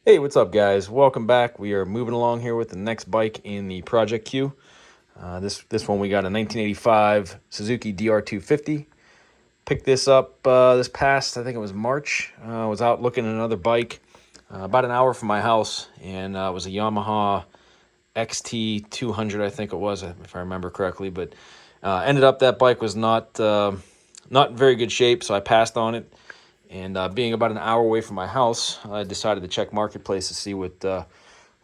Hey, what's up, guys? Welcome back. We are moving along here with the next bike in the project queue. This one we got a 1985 Suzuki DR250. Picked this up this past, I think it was March. I was out looking at another bike about an hour from my house, and it was a Yamaha XT200, I think it was, if I remember correctly. But ended up that bike was not in very good shape, so I passed on it. And being about an hour away from my house, I decided to check Marketplace to see what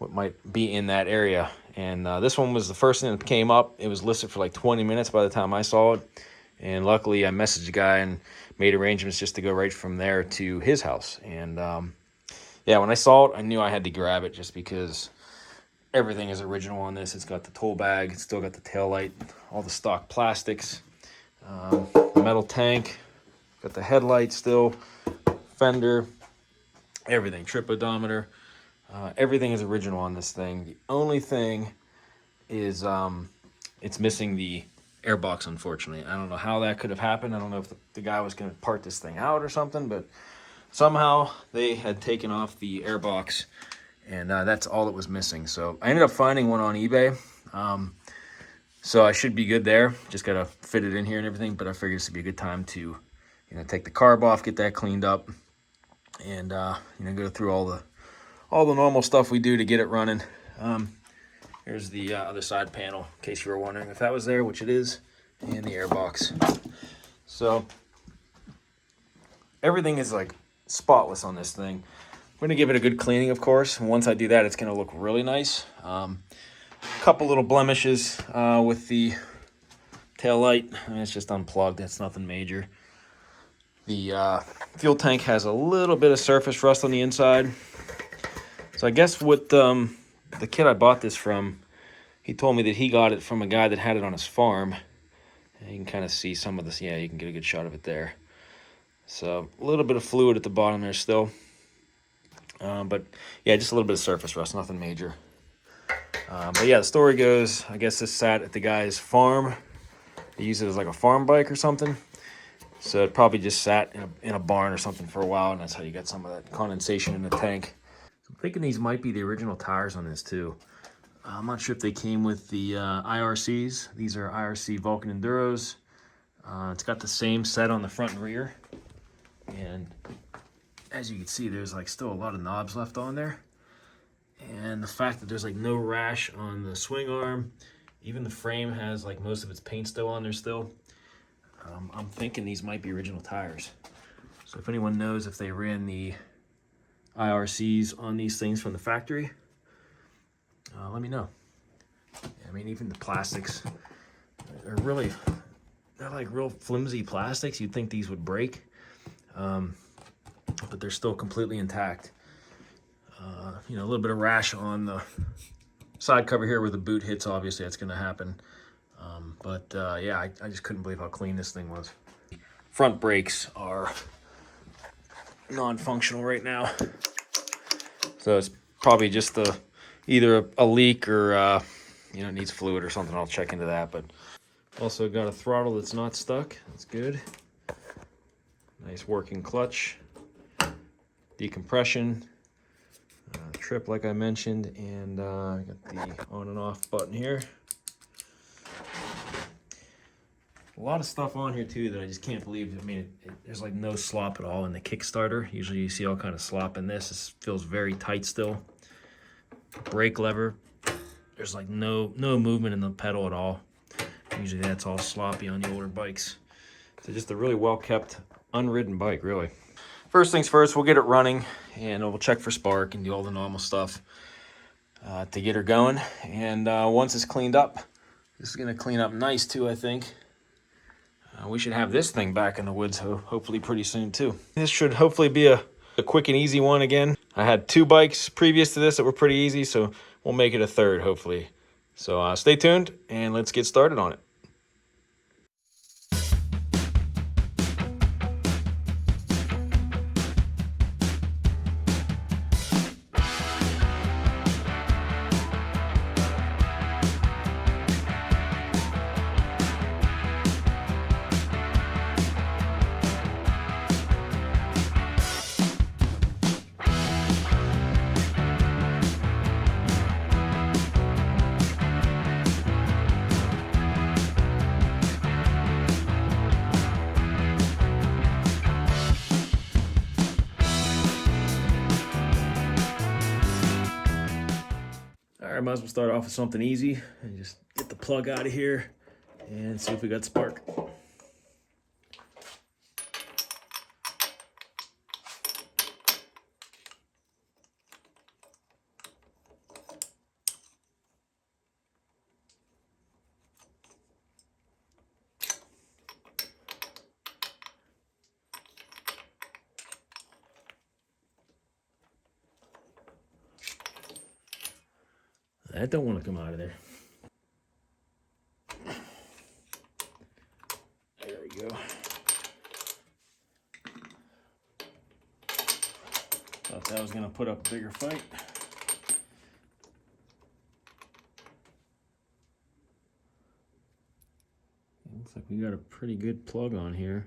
might be in that area. And this one was the first thing that came up. It was listed for like 20 minutes by the time I saw it. And luckily, I messaged the guy and made arrangements just to go right from there to his house. And yeah, when I saw it, I knew I had to grab it just because everything is original on this. It's got the tool bag, it's still got the tail light, all the stock plastics, the metal tank, got the headlight still, fender, everything, trip odometer, everything is original on this thing. The only thing is it's missing the airbox, unfortunately. I don't know how that could have happened. I don't know if the guy was going to part this thing out or something, but somehow they had taken off the airbox, and that's all that was missing. So I ended up finding one on eBay. So I should be good there. Just got to fit it in here and everything, but I figured this would be a good time to take the carb off, get that cleaned up, and go through all the normal stuff we do to get it running. Here's the other side panel, in case you were wondering if that was there, which it is, and the airbox. So everything is like spotless on this thing. I'm going to give it a good cleaning, of course, and once I do that, it's going to look really nice. Couple little blemishes with the tail light. I mean, it's just unplugged. It's nothing major. The fuel tank has a little bit of surface rust on the inside. So I guess what the kid I bought this from, he told me that he got it from a guy that had it on his farm. And you can kind of see some of this. Yeah, you can get a good shot of it there. So a little bit of fluid at the bottom there still. But yeah, just a little bit of surface rust, nothing major. But yeah, the story goes, I guess this sat at the guy's farm. He used it as like a farm bike or something. So it probably just sat in a barn or something for a while, and that's how you got some of that condensation in the tank. So I'm thinking these might be the original tires on this too. I'm not sure if they came with the IRCs. These are IRC Vulcan Enduros. It's got the same set on the front and rear. And as you can see, there's like still a lot of knobs left on there. And the fact that there's like no rash on the swing arm, even the frame has like most of its paint still on there still. I'm thinking these might be original tires. So if anyone knows if they ran the IRCs on these things from the factory, let me know. I mean, even the plastics are they're like real flimsy plastics. You'd think these would break, but they're still completely intact. A little bit of rash on the side cover here where the boot hits, obviously that's going to happen. Yeah, I just couldn't believe how clean this thing was. Front brakes are non-functional right now. So it's probably just either a leak or, it needs fluid or something. I'll check into that. But also got a throttle that's not stuck. That's good. Nice working clutch. Decompression. Trip like I mentioned. And I got the on and off button here. A lot of stuff on here too that I just can't believe. I mean, there's like no slop at all in the Kickstarter. Usually you see all kind of slop in this. This feels very tight still. Brake lever, there's like no movement in the pedal at all. Usually that's all sloppy on the older bikes. So just a really well kept, unridden bike, really. First things first, we'll get it running and we'll check for spark and do all the normal stuff to get her going. And once it's cleaned up, this is gonna clean up nice too, I think. We should have this thing back in the woods hopefully pretty soon too. This should hopefully be a quick and easy one again. I had 2 bikes previous to this that were pretty easy, so we'll make it a third hopefully. So stay tuned and let's get started on it. right, might as well start off with something easy and just get the plug out of here and see if we got spark. That don't want to come out of there. There we go. Thought that was going to put up a bigger fight. Looks like we got a pretty good plug on here.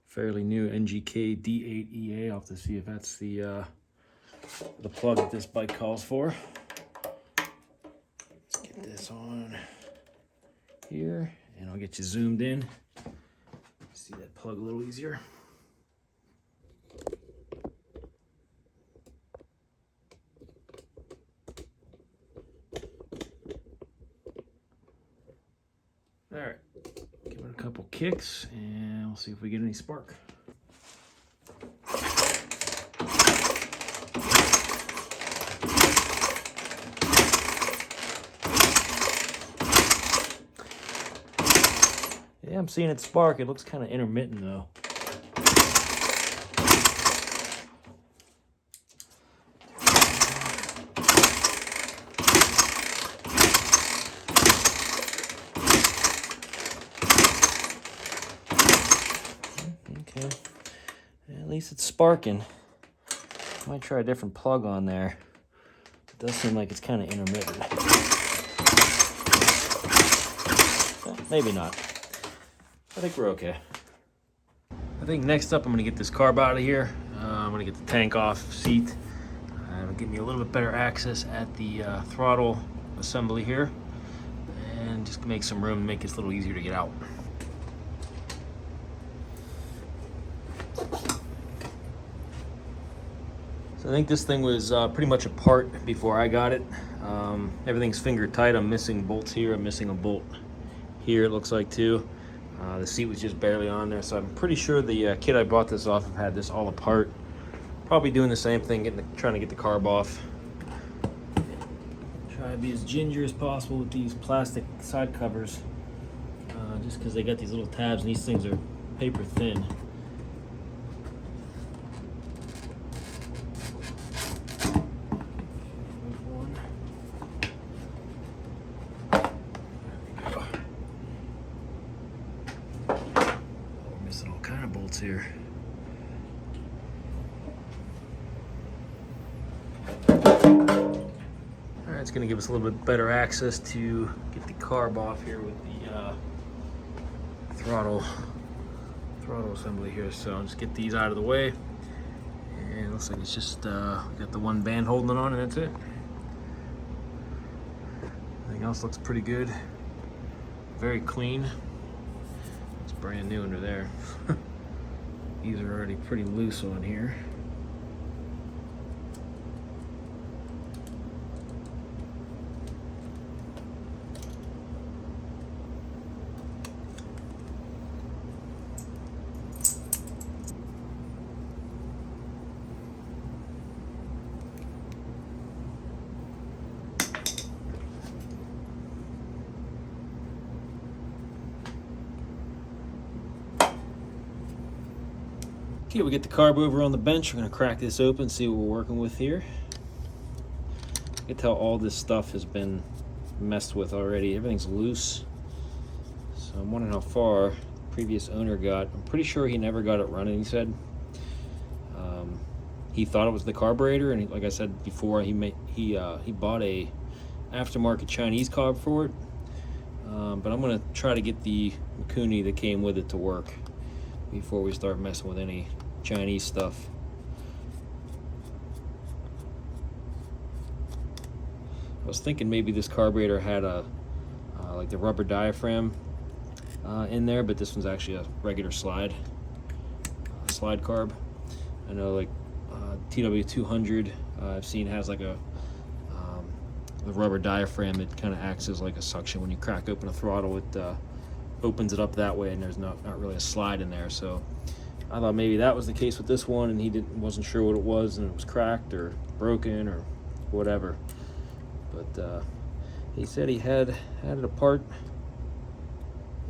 Fairly new NGK D8EA. I'll have to see if that's the plug that this bike calls for. Get this on here and I'll get you zoomed in. See that plug a little easier. All right, give it a couple kicks and we'll see if we get any spark. Yeah, I'm seeing it spark. It looks kind of intermittent though. Okay, at least it's sparking. Might try a different plug on there. It does seem like it's kind of intermittent. Maybe not. I think we're okay. I think next up I'm gonna get this carb out of here. I'm gonna get the tank off seat. It'll give me a little bit better access at the throttle assembly here. And just make some room, make it a little easier to get out. So I think this thing was pretty much apart before I got it. Everything's finger tight. I'm missing bolts here. I'm missing a bolt here, it looks like too. The seat was just barely on there, so I'm pretty sure the kid I bought this off of had this all apart. Probably doing the same thing, trying to get the carb off. Try to be as ginger as possible with these plastic side covers, just because they got these little tabs and these things are paper thin. Missing all kind of bolts here. Alright, it's going to give us a little bit better access to get the carb off here with the throttle assembly here. So I'll just get these out of the way. And it looks like it's just got the one band holding it on, and that's it. Everything else looks pretty good. Very clean. It's brand new under there. These are already pretty loose on here. Okay, we get the carb over on the bench. We're gonna crack this open, see what we're working with here. You can tell all this stuff has been messed with already. Everything's loose. So I'm wondering how far the previous owner got. I'm pretty sure he never got it running, he said. He thought it was the carburetor, and like I said before, he bought a aftermarket Chinese carb for it. But I'm gonna try to get the Mikuni that came with it to work before we start messing with any Chinese stuff. I was thinking maybe this carburetor had a like the rubber diaphragm in there, but this one's actually a regular slide carb. I know like TW200 I've seen has like a the rubber diaphragm that kind of acts as like a suction. When you crack open a throttle, it opens it up that way, and there's not really a slide in there. So I thought maybe that was the case with this one, and he wasn't sure what it was, and it was cracked or broken or whatever. But he said he had it apart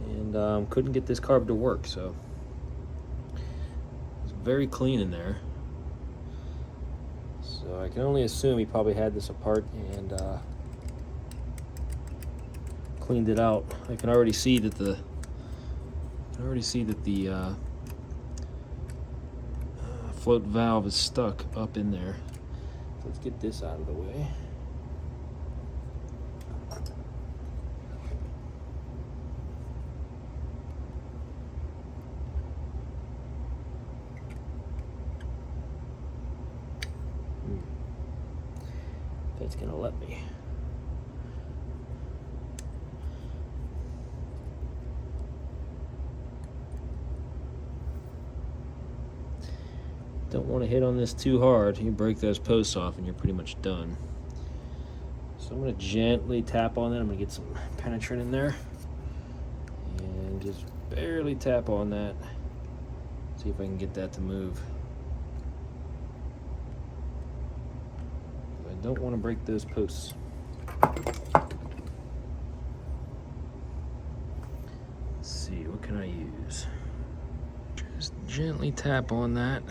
and couldn't get this carb to work. So it's very clean in there. So I can only assume he probably had this apart and cleaned it out. I can already see that the float valve is stuck up in there. So let's get this out of the way. That's gonna let me. Don't want to hit on this too hard. You break those posts off and you're pretty much done. So I'm going to gently tap on that. I'm going to get some penetrant in there and just barely tap on that. See if I can get that to move. I don't want to break those posts. Let's see, what can I use? Just gently tap on that.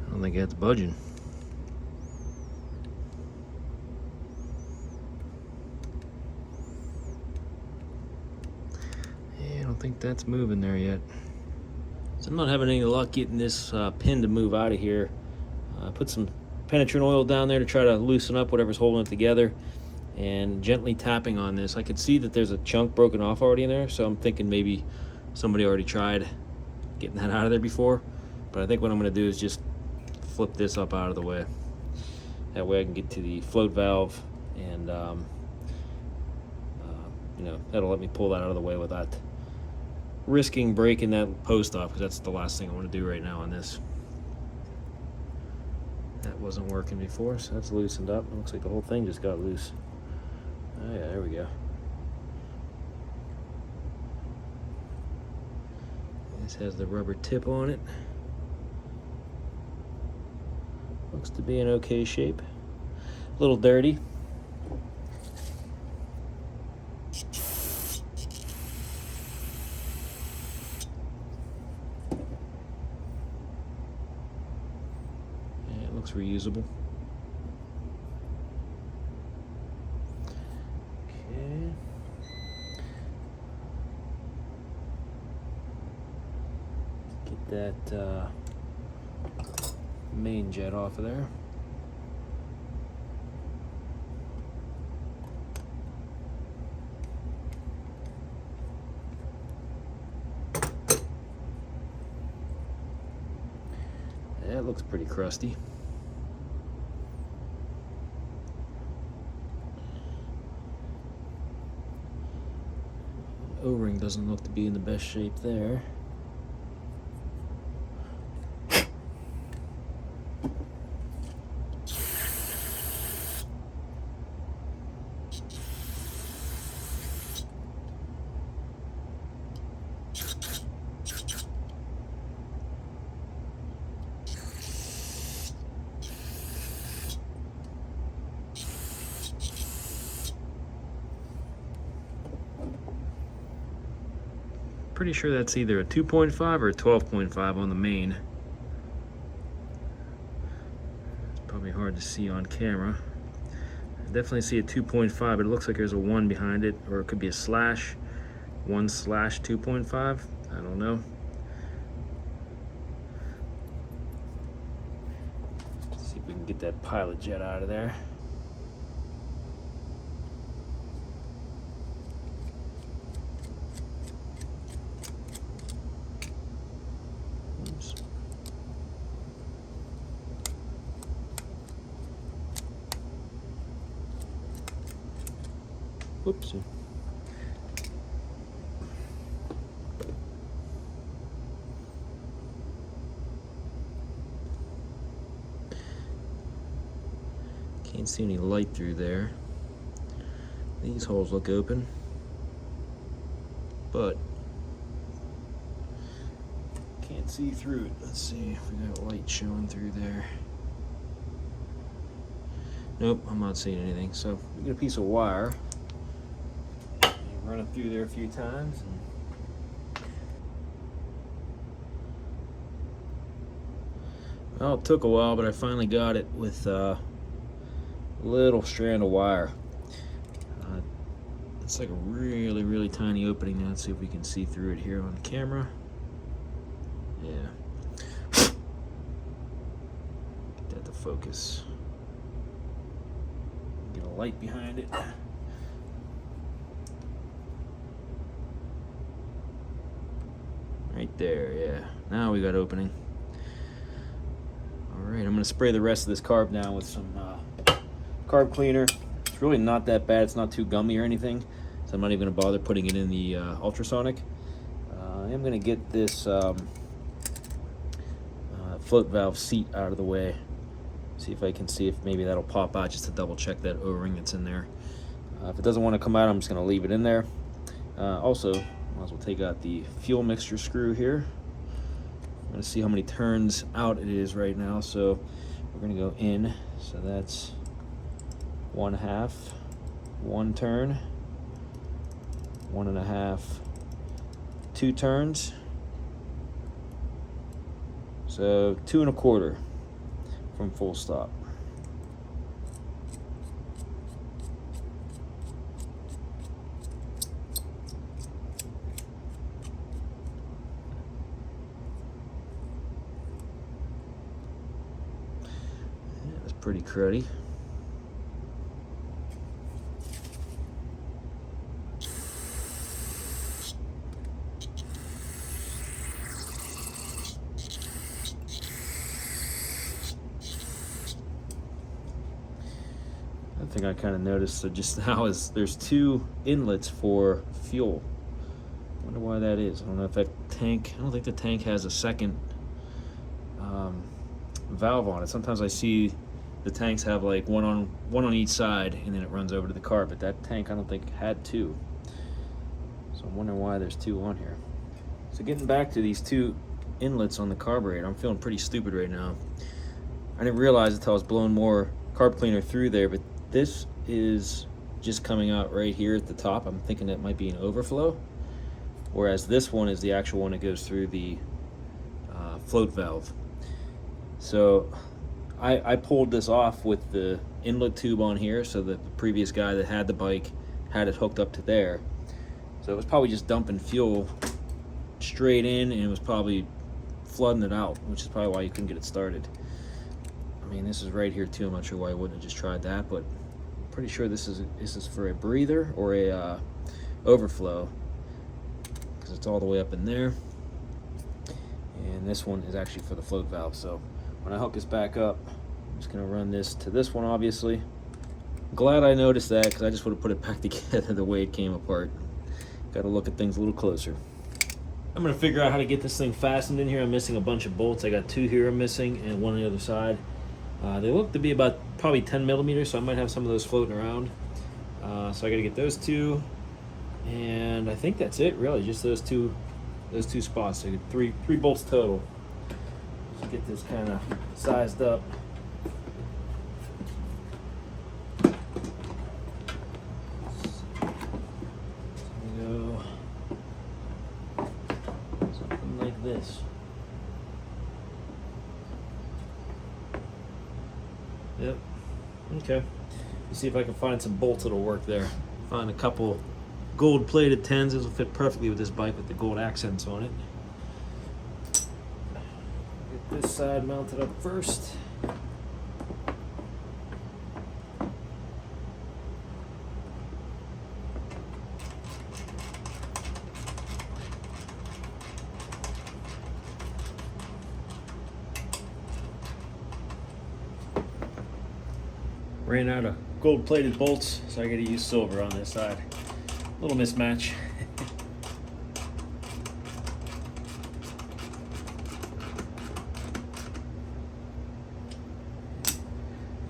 I don't think that's budging. Yeah, I don't think that's moving there yet. So I'm not having any luck getting this pin to move out of here. I put some penetrant oil down there to try to loosen up whatever's holding it together, and gently tapping on this. I could see that there's a chunk broken off already in there, so I'm thinking maybe somebody already tried getting that out of there before. But I think what I'm going to do is just flip this up out of the way. That way I can get to the float valve, and you know, that'll let me pull that out of the way without risking breaking that post off, because that's the last thing I want to do right now on this. That wasn't working before, so that's loosened up. It looks like the whole thing just got loose. Oh yeah, there we go. This has the rubber tip on it. Looks to be in okay shape. A little dirty. Yeah, it looks reusable. Okay. Get that main jet off of there. That looks pretty crusty. O-ring doesn't look to be in the best shape there. Pretty sure that's either a 2.5 or a 12.5 on the main. It's probably hard to see on camera. I definitely see a 2.5, but it looks like there's a 1 behind it, or it could be a slash, 1/2.5. I don't know. Let's see if we can get that pilot jet out of there. Whoopsie. Can't see any light through there. These holes look open, but can't see through it. Let's see if we got light showing through there. Nope, I'm not seeing anything. So we get a piece of wire, run it through there a few times, and well, it took a while, but I finally got it with a little strand of wire. It's like a really, really tiny opening now. Let's see if we can see through it here on camera. Yeah. Get that to focus. Get a light behind it. Right there, yeah. Now we got opening. All right, I'm gonna spray the rest of this carb now with some carb cleaner. It's really not that bad. It's not too gummy or anything, so I'm not even gonna bother putting it in the ultrasonic. I am gonna get this float valve seat out of the way. See if I can see if maybe that'll pop out, just to double check that O-ring that's in there. If it doesn't want to come out, I'm just gonna leave it in there. Also, might as well take out the fuel mixture screw here. I'm gonna see how many turns out it is right now. So we're gonna go in. So that's 1/2, 1 turn, 1.5, 2 turns. So 2 1/4 from full stop. Yeah, that's pretty cruddy. Thing I kind of noticed just now is there's 2 inlets for fuel. I wonder why that is. I don't know if that tank, I don't think the tank has a second valve on it. Sometimes I see the tanks have like one on each side, and then it runs over to the car, but that tank I don't think had 2. So I'm wondering why there's 2 on here. So getting back to these 2 inlets on the carburetor, I'm feeling pretty stupid right now. I didn't realize until I was blowing more carb cleaner through there, but this is just coming out right here at the top. I'm thinking that might be an overflow, whereas this one is the actual one that goes through the float valve. So I pulled this off with the inlet tube on here, so that the previous guy that had the bike had it hooked up to there. So it was probably just dumping fuel straight in, and it was probably flooding it out, which is probably why you couldn't get it started. I mean, this is right here too. I'm not sure why I wouldn't have just tried that, but I'm pretty sure this is for a breather or a overflow, because it's all the way up in there. And this one is actually for the float valve. So when I hook this back up, I'm just gonna run this to this one, obviously. Glad I noticed that, because I just would have put it back together the way it came apart. Got to look at things a little closer. I'm gonna figure out how to get this thing fastened in here. I'm missing a bunch of bolts. I got 2 here I'm missing, and 1 on the other side. They look to be about probably 10 millimeters, so I might have some of those floating around. So I gotta get those 2, and I think that's it really, just those two spots. So I get three bolts total. Just get this kind of sized up. Go something like this. Yep. Okay. Let's see if I can find some bolts that'll work there. Find a couple gold-plated 10s. This will fit perfectly with this bike with the gold accents on it. Get this side mounted up first. Ran out of gold-plated bolts, so I got to use silver on this side. Little mismatch.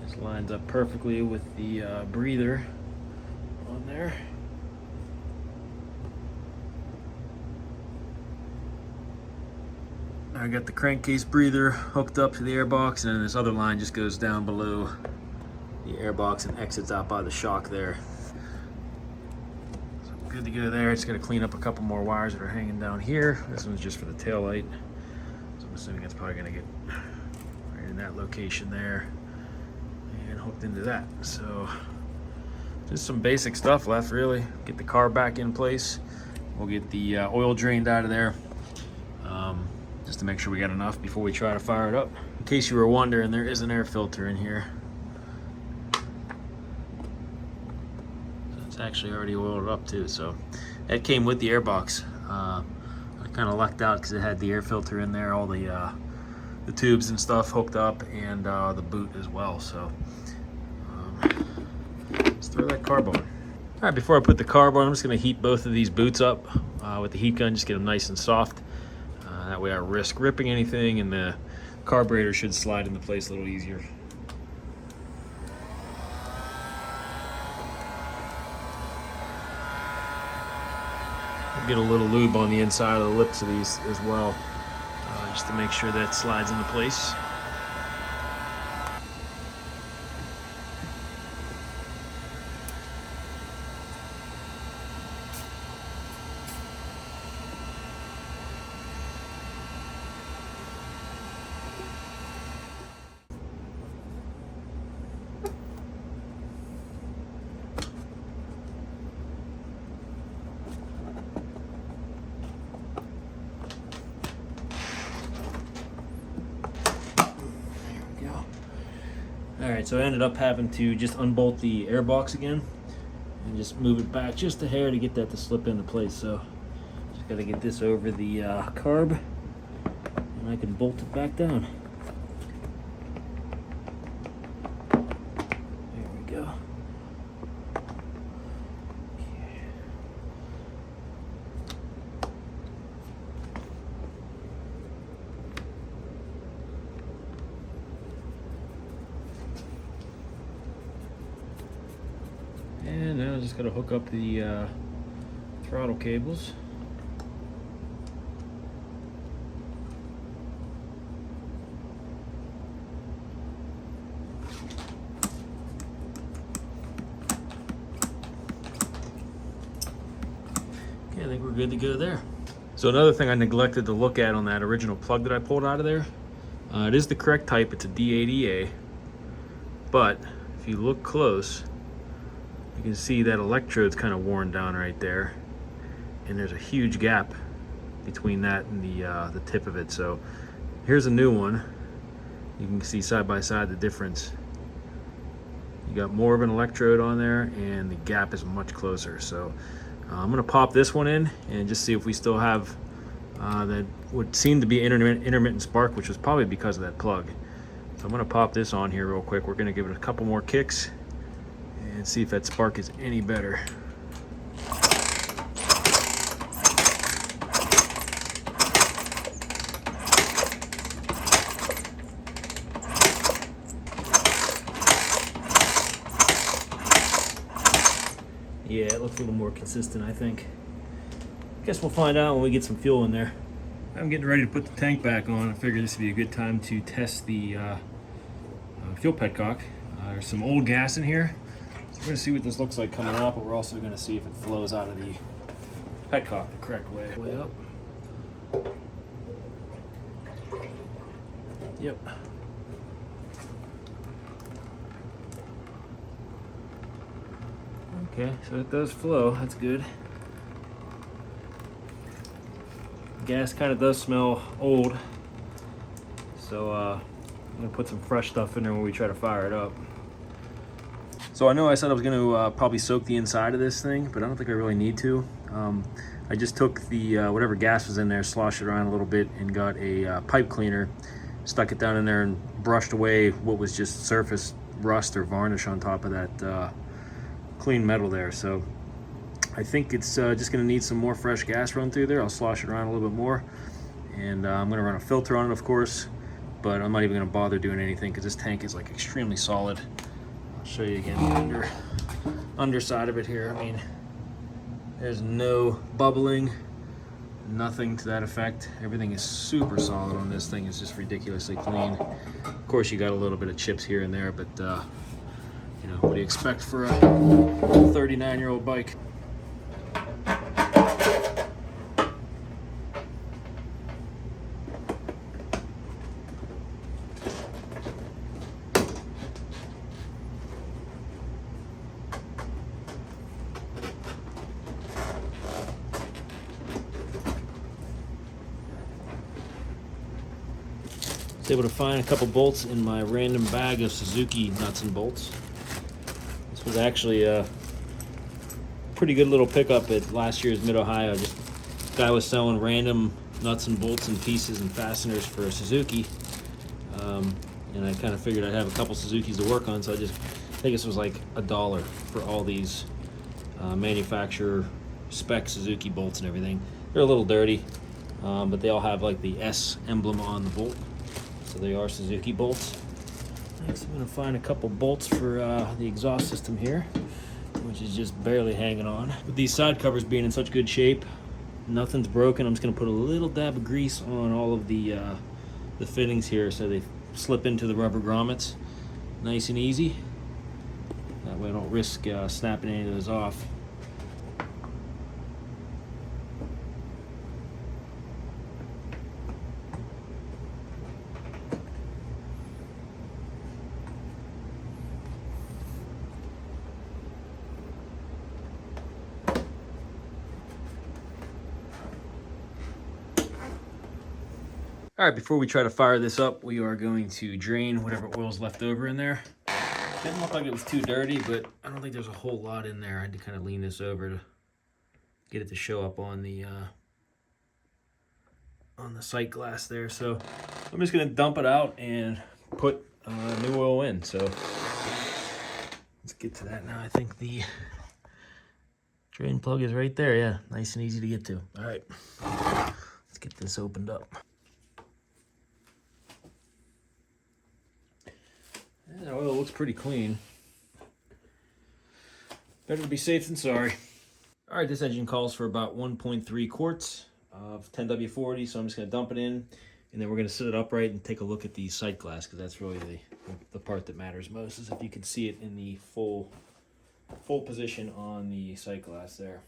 This lines up perfectly with the breather on there. I got the crankcase breather hooked up to the airbox, and then this other line just goes down below the airbox and exits out by the shock there. So good to go there. Just got to clean up a couple more wires that are hanging down here. This one's just for the tail light, so I'm assuming it's probably going to get right in that location there and hooked into that. So just some basic stuff left, really. Get the carb back in place. We'll get the oil drained out of there. Just to make sure we got enough before we try to fire it up. In case you were wondering, there is an air filter in here. So it's actually already oiled up too, so that came with the airbox. I kind of lucked out because it had the air filter in there, all the tubes and stuff hooked up, and the boot as well. So let's throw that carb on. All right, before I put the carb on, I'm just going to heat both of these boots up with the heat gun, just get them nice and soft. That way I risk ripping anything, and the carburetor should slide into place a little easier. I'll get a little lube on the inside of the lips of these as well, just to make sure that slides into place. Alright, so I ended up having to just unbolt the airbox again and just move it back just a hair to get that to slip into place. So just got to get this over the carb, and I can bolt it back down. There we go. And now I just got to hook up the throttle cables. Okay, I think we're good to go there. So another thing I neglected to look at on that original plug that I pulled out of there, it is the correct type. It's a D80A, but if you look close, you can see that electrode's kind of worn down right there, and there's a huge gap between that and the tip of it. So here's a new one. You can see side by side the difference. You got more of an electrode on there, and the gap is much closer. So I'm gonna pop this one in and just see if we still have that would seem to be intermittent spark, which was probably because of that plug. So I'm gonna pop this on here real quick. We're gonna give it a couple more kicks and see if that spark is any better. Yeah, it looks a little more consistent, I think. Guess we'll find out when we get some fuel in there. I'm getting ready to put the tank back on. I figured this would be a good time to test the fuel petcock. There's some old gas in here. We're going to see what this looks like coming out, but we're also going to see if it flows out of the petcock the correct way. Way up. Yep. Okay, so it does flow. That's good. Gas kind of does smell old, so I'm going to put some fresh stuff in there when we try to fire it up. So I know I said I was going to probably soak the inside of this thing, but I don't think I really need to. I just took the whatever gas was in there, sloshed it around a little bit, and got a pipe cleaner, stuck it down in there and brushed away what was just surface rust or varnish on top of that clean metal there. So I think it's just gonna need some more fresh gas run through there. I'll slosh it around a little bit more. And I'm gonna run a filter on it, of course, but I'm not even gonna bother doing anything because this tank is like extremely solid. I'll show you again the underside of it here. I mean, there's no bubbling, nothing to that effect. Everything is super solid on this thing. It's just ridiculously clean. Of course, you got a little bit of chips here and there, but you know, what do you expect for a 39-year-old bike? I was able to find a couple bolts in my random bag of Suzuki nuts and bolts. This was actually a pretty good little pickup at last year's Mid-Ohio. Just guy was selling random nuts and bolts and pieces and fasteners for a Suzuki. And I kind of figured I'd have a couple Suzukis to work on, so I think this was like $1 for all these manufacturer spec Suzuki bolts and everything. They're a little dirty, but they all have like the S emblem on the bolt. So they are Suzuki bolts. Next, I'm going to find a couple bolts for the exhaust system here, which is just barely hanging on. With these side covers being in such good shape, nothing's broken. I'm just going to put a little dab of grease on all of the fittings here so they slip into the rubber grommets nice and easy. That way I don't risk snapping any of those off. All right, before we try to fire this up, we are going to drain whatever oil's left over in there. Didn't look like it was too dirty, but I don't think there's a whole lot in there. I had to kind of lean this over to get it to show up on the sight glass there. So I'm just gonna dump it out and put new oil in. So let's get to that now. I think the drain plug is right there. Yeah, nice and easy to get to. All right, let's get this opened up. That oil looks pretty clean. Better to be safe than sorry. All right, this engine calls for about 1.3 quarts of 10W40, so I'm just gonna dump it in, and then we're gonna sit it upright and take a look at the sight glass, because that's really the part that matters most, is if you can see it in the full position on the sight glass there.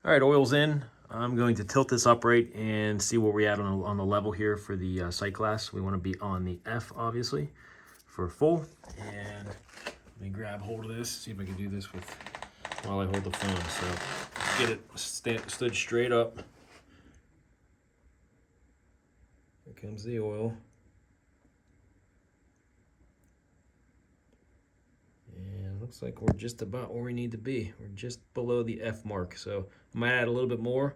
All right, oil's in. I'm going to tilt this upright and see where we're at on the level here for the sight glass. We want to be on the F, obviously, for full. And let me grab hold of this, see if I can do this while I hold the phone. So get it stood straight up. Here comes the oil. And looks like we're just about where we need to be. We're just below the F mark. So I might add a little bit more,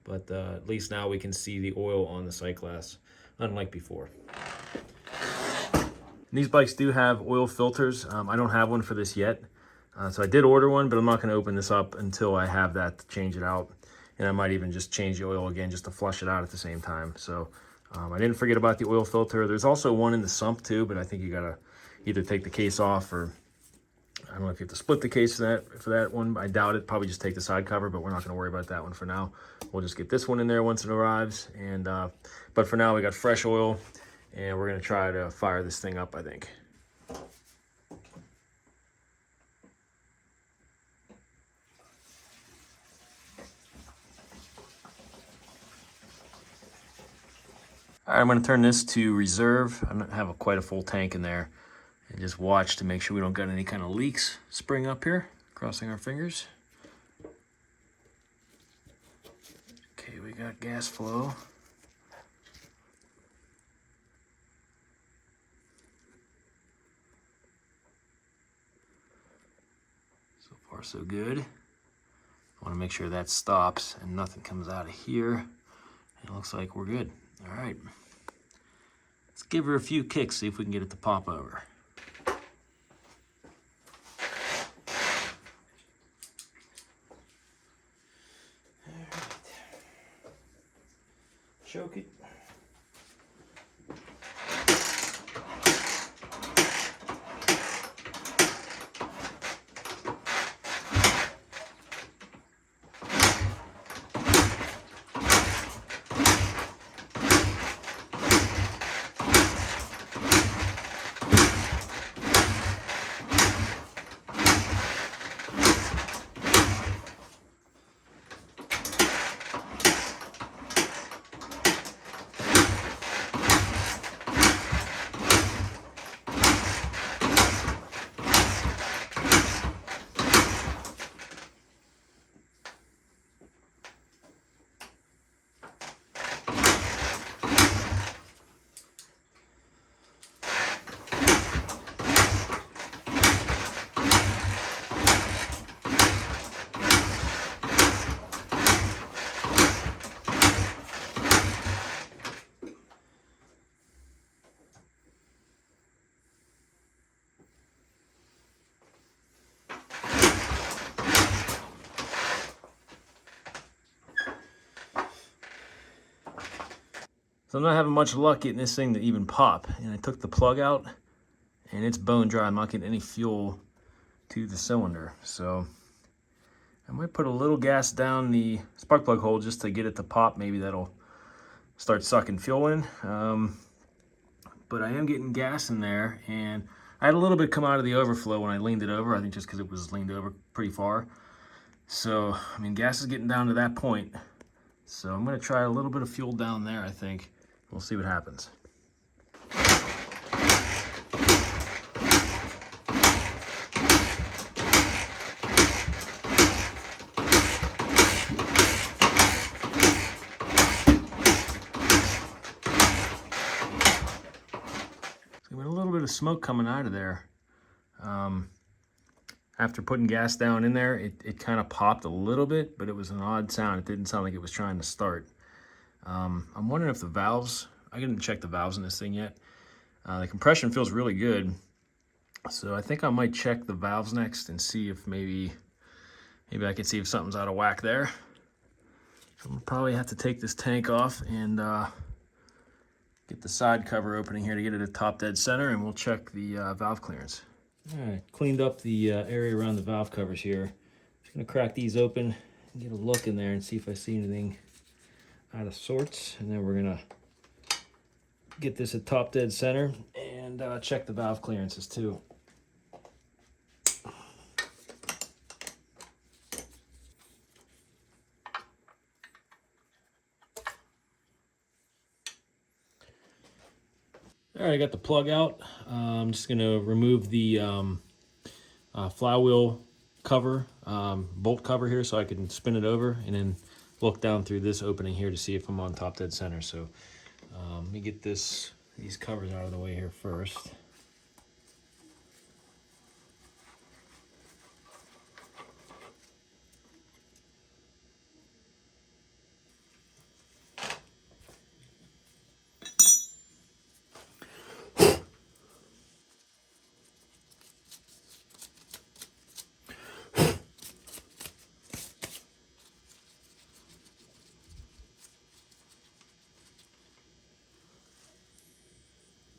but at least now we can see the oil on the sight glass, unlike before. And these bikes do have oil filters. I don't have one for this yet. So I did order one, but I'm not going to open this up until I have that to change it out. And I might even just change the oil again just to flush it out at the same time. So I didn't forget about the oil filter. There's also one in the sump too, but I think you got to either take the case off, or I don't know if you have to split the case for that one. I doubt it. Probably just take the side cover, but we're not going to worry about that one for now. We'll just get this one in there once it arrives. And but for now, we got fresh oil, and we're going to try to fire this thing up, I think. All right, I'm going to turn this to reserve. I don't have quite a full tank in there. And just watch to make sure we don't got any kind of leaks spring up here. Crossing our fingers. Okay, we got gas flow. So far, so good. I want to make sure that stops and nothing comes out of here. It looks like we're good. All right. Let's give her a few kicks, see if we can get it to pop over. choke it. So I'm not having much luck getting this thing to even pop. And I took the plug out and it's bone dry. I'm not getting any fuel to the cylinder. So I might put a little gas down the spark plug hole just to get it to pop. Maybe that'll start sucking fuel in. But I am getting gas in there, and I had a little bit come out of the overflow when I leaned it over. I think just because it was leaned over pretty far. So, I mean, gas is getting down to that point. So I'm gonna try a little bit of fuel down there, I think. We'll see what happens. So a little bit of smoke coming out of there. After putting gas down in there, it kind of popped a little bit, but it was an odd sound. It didn't sound like it was trying to start. I'm wondering if the valves, I didn't check the valves in this thing yet. The compression feels really good. So I think I might check the valves next and see if maybe I can see if something's out of whack there. So I'm gonna probably have to take this tank off and get the side cover opening here to get it at top dead center, and we'll check the valve clearance. All right, cleaned up the area around the valve covers here. Just gonna crack these open and get a look in there and see if I see anything out of sorts, and then we're gonna get this at top dead center and check the valve clearances too. All right, I got the plug out. I'm just gonna remove the flywheel cover, bolt cover here, so I can spin it over and then look down through this opening here to see if I'm on top dead center. So let me get these covers out of the way here first.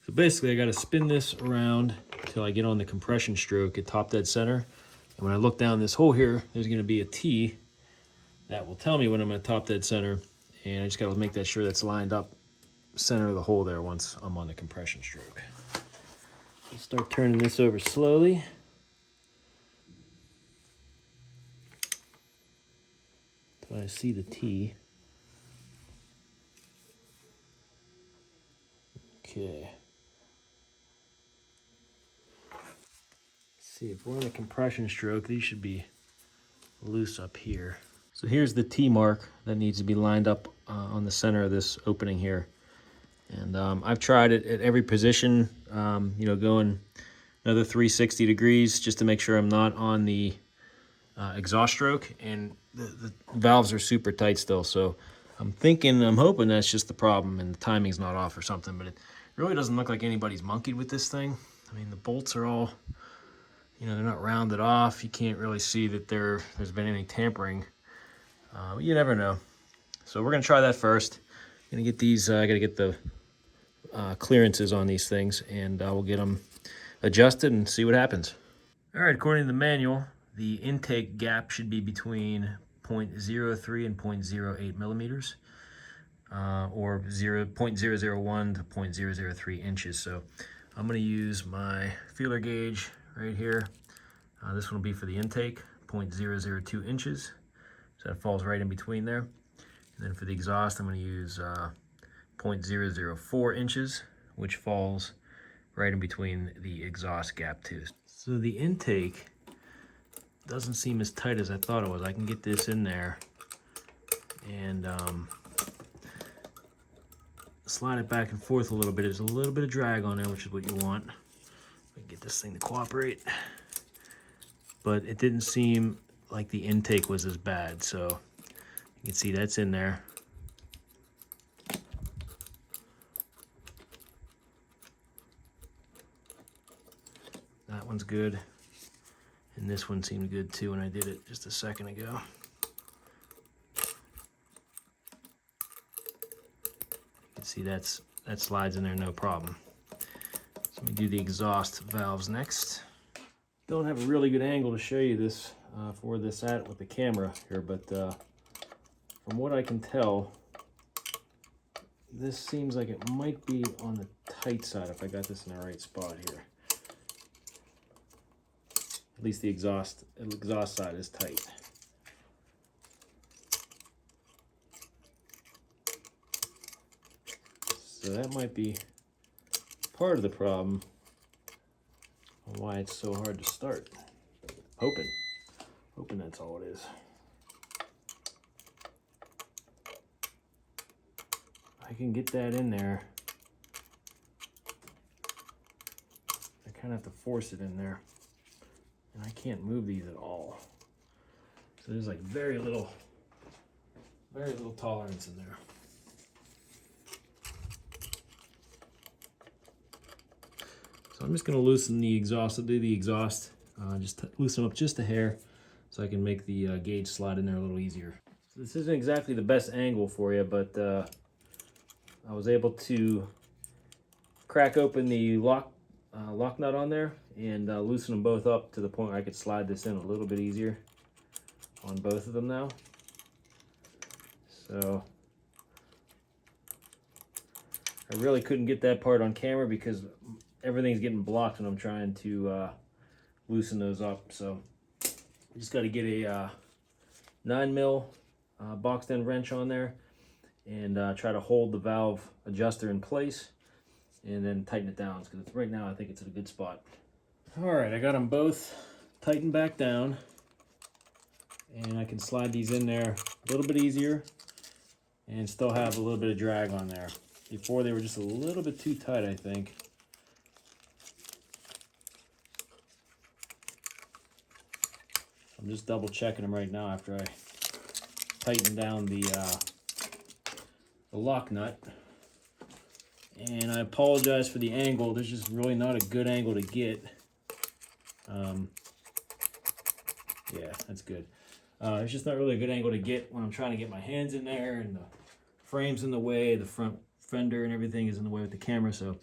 So basically I got to spin this around until I get on the compression stroke at top dead center. And when I look down this hole here, there's going to be a T that will tell me when I'm at top dead center. And I just got to make that sure that's lined up center of the hole there once I'm on the compression stroke. I'll start turning this over slowly. So I see the T. Okay. See, if we're on a compression stroke, these should be loose up here. So here's the T mark that needs to be lined up on the center of this opening here. And I've tried it at every position, you know, going another 360 degrees just to make sure I'm not on the exhaust stroke. And the valves are super tight still. So I'm hoping that's just the problem and the timing's not off or something. But it really doesn't look like anybody's monkeyed with this thing. I mean, the bolts are all, you know, they're not rounded off. You can't really see that there's been any tampering. But you never know. So we're going to try that first. Gonna get these, I gotta get the clearances on these things, and we'll get them adjusted and see what happens. All right, according to the manual, the intake gap should be between 0.03 and 0.08 millimeters, or 0.001 to 0.003 inches. So I'm going to use my feeler gauge right here. This one will be for the intake, 0.002 inches. So that falls right in between there. And then for the exhaust, I'm going to use 0.004 inches, which falls right in between the exhaust gap too. So the intake doesn't seem as tight as I thought it was. I can get this in there and slide it back and forth a little bit. There's a little bit of drag on there, which is what you want. I can get this thing to cooperate. But it didn't seem like the intake was as bad. So you can see that's in there. That one's good. And this one seemed good too when I did it just a second ago. You can see that slides in there no problem. So let me do the exhaust valves next. Don't have a really good angle to show you this for this at with the camera here, but from what I can tell, this seems like it might be on the tight side if I got this in the right spot here. At least the exhaust side is tight. So that might be part of the problem on why it's so hard to start. Hoping that's all it is. I can get that in there. I kind of have to force it in there. And I can't move these at all. So there's like very little tolerance in there. So I'm just gonna loosen the exhaust. I'll do the exhaust, just loosen up just a hair so I can make the gauge slide in there a little easier. So this isn't exactly the best angle for you, but I was able to crack open the lock nut on there and loosen them both up to the point where I could slide this in a little bit easier on both of them now. So I really couldn't get that part on camera because everything's getting blocked when I'm trying to loosen those up. So I just got to get a 9mm boxed end wrench on there and try to hold the valve adjuster in place and then tighten it down, because right now I think it's in a good spot. All right, I got them both tightened back down, and I can slide these in there a little bit easier and still have a little bit of drag on there. Before they were just a little bit too tight, I think. I'm just double checking them right now after I tighten down the lock nut. And I apologize for the angle. There's just really not a good angle to get. Yeah, that's good. It's just not really a good angle to get when I'm trying to get my hands in there and the frame's in the way, the front fender and everything is in the way with the camera. So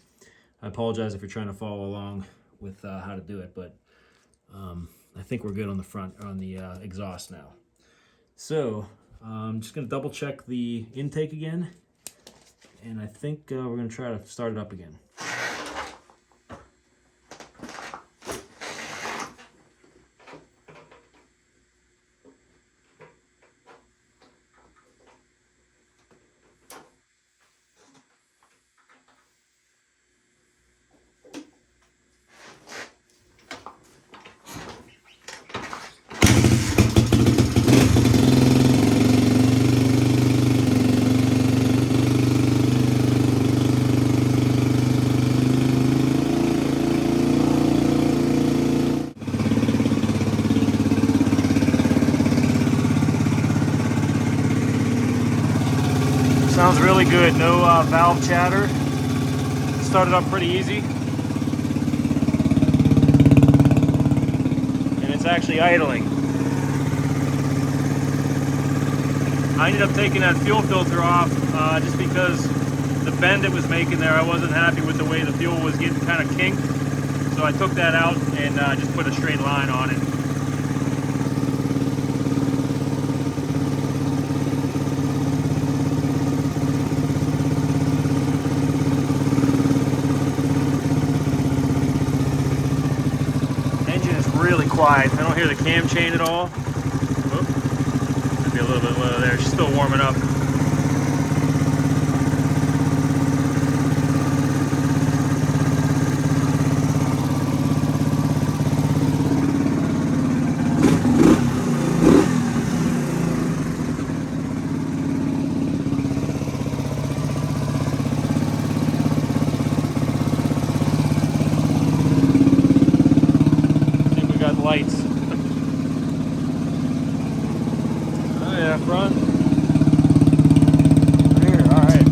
I apologize if you're trying to follow along with how to do it, but I think we're good on the front, on the exhaust now. So I'm just gonna double check the intake again. And I think we're going to try to start it up again. Sounds really good. No valve chatter. Started up pretty easy. And it's actually idling. I ended up taking that fuel filter off just because the bend it was making there, I wasn't happy with the way the fuel was getting kind of kinked. So I took that out and just put a straight line on it. Engine is really quiet. I don't hear the cam chain at all. Be a little bit low there. She's still warming up. I think we got lights. Front. There, all right.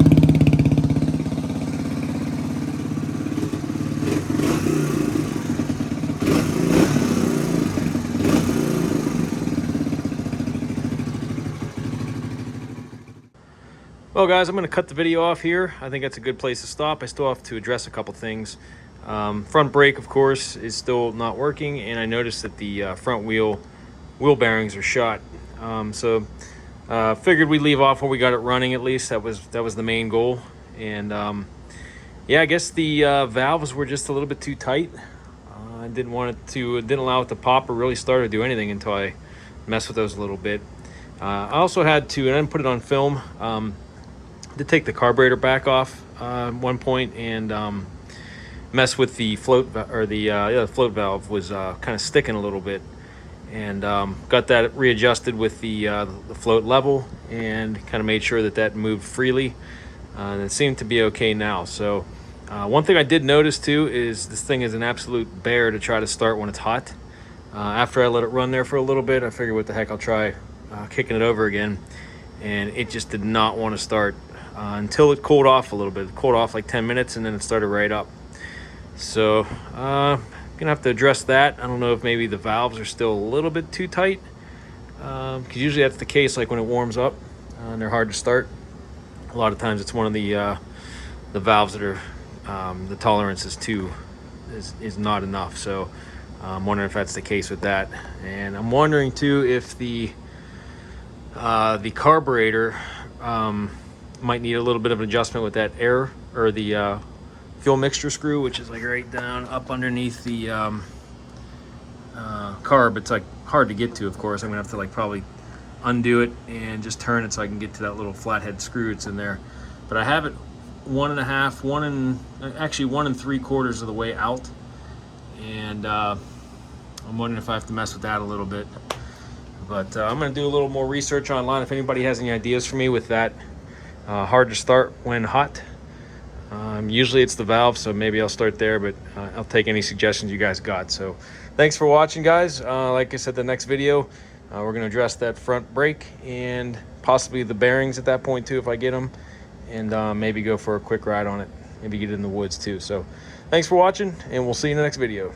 Well, guys, I'm going to cut the video off here. I think that's a good place to stop. I still have to address a couple things. Front brake, of course, is still not working, and I noticed that the front wheel bearings are shot. Figured we'd leave off when we got it running. At least that was the main goal. And yeah, I guess the valves were just a little bit too tight. I didn't allow it to pop or really start or do anything until I messed with those a little bit. I also had to, and I didn't put it on film, to take the carburetor back off at one point and mess with the float, or the float valve was kind of sticking a little bit. And got that readjusted with the float level and kind of made sure that moved freely. And it seemed to be okay now. So one thing I did notice too is this thing is an absolute bear to try to start when it's hot. After I let it run there for a little bit, I figured what the heck, I'll try kicking it over again. And it just did not want to start until it cooled off a little bit. It cooled off like 10 minutes and then it started right up. So gonna have to address that. I don't know if maybe the valves are still a little bit too tight, because usually that's the case, like when it warms up and they're hard to start. A lot of times it's one of the valves that are the tolerance is not enough. So I'm wondering if that's the case with that. And I'm wondering too if the carburetor might need a little bit of an adjustment with that air, or the fuel mixture screw, which is like right down up underneath the carb. It's like hard to get to, of course. I'm gonna have to like probably undo it and just turn it so I can get to that little flathead screw it's in there. But I have it 1.5, 1 3/4 of the way out, and I'm wondering if I have to mess with that a little bit. But I'm gonna do a little more research online if anybody has any ideas for me with that hard to start when hot. Usually it's the valve, so maybe I'll start there, but I'll take any suggestions you guys got. So thanks for watching, guys. Like I said, the next video, we're going to address that front brake and possibly the bearings at that point too, if I get them, and maybe go for a quick ride on it, maybe get it in the woods too. So thanks for watching, and we'll see you in the next video.